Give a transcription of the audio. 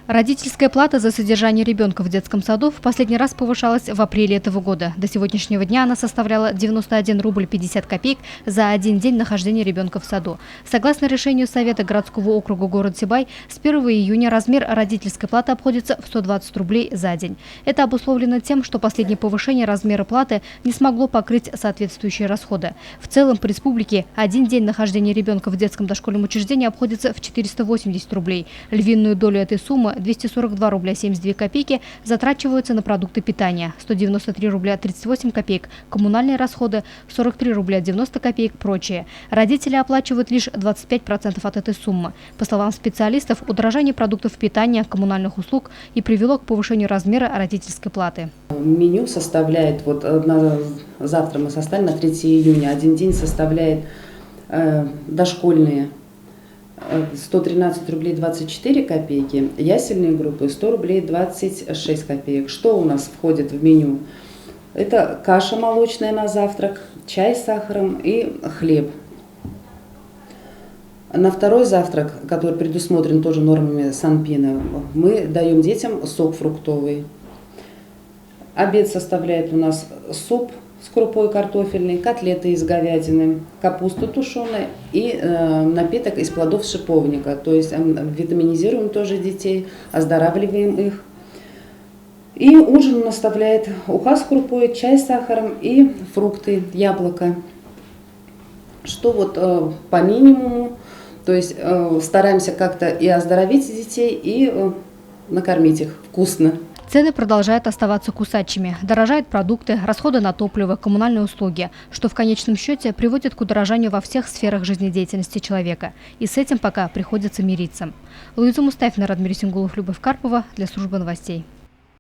Родительская плата за содержание ребенка в детском саду в последний раз повышалась в апреле этого года. До сегодняшнего дня она составляла 91 рубль 50 копеек за один день нахождения ребенка в саду. Согласно решению Совета городского округа город Сибай, с 1 июня размер родительской платы обходится в 120 рублей за день. Это обусловлено тем, что последнее повышение размера платы не смогло покрыть соответствующие расходы. В целом по республике один день нахождения ребенка в детском дошкольном учреждении обходится в 480 рублей. Львиную долю этой суммы, 242 рубля 72 копейки, затрачиваются на продукты питания, 193 рубля 38 копеек, коммунальные расходы, 43 рубля 90 копеек, прочее. Родители оплачивают лишь 25% от этой суммы. По словам специалистов, удорожание продуктов питания, коммунальных услуг и привело к повышению размера родительской платы. Меню составляет, завтра мы составим на 3 июня, один день составляет дошкольные 113 рублей 24 копейки, ясельные группы 100 рублей 26 копеек. Что у нас входит в меню? Это каша молочная на завтрак, чай с сахаром и хлеб. На второй завтрак, который предусмотрен тоже нормами Санпина, мы даем детям сок фруктовый. Обед составляет у нас суп с крупой картофельной, котлеты из говядины, капуста тушеная и напиток из плодов шиповника. То есть витаминизируем тоже детей, оздоравливаем их. И ужин наставляет уха с крупой, чай с сахаром и фрукты, яблоко. Что по минимуму, то есть стараемся как-то и оздоровить детей, и накормить их вкусно. Цены продолжают оставаться кусачими. Дорожают продукты, расходы на топливо, коммунальные услуги, что в конечном счете приводит к удорожанию во всех сферах жизнедеятельности человека. И с этим пока приходится мириться. Луиза Мустафина, Радмир Сингулов, Любовь Карпова для службы новостей.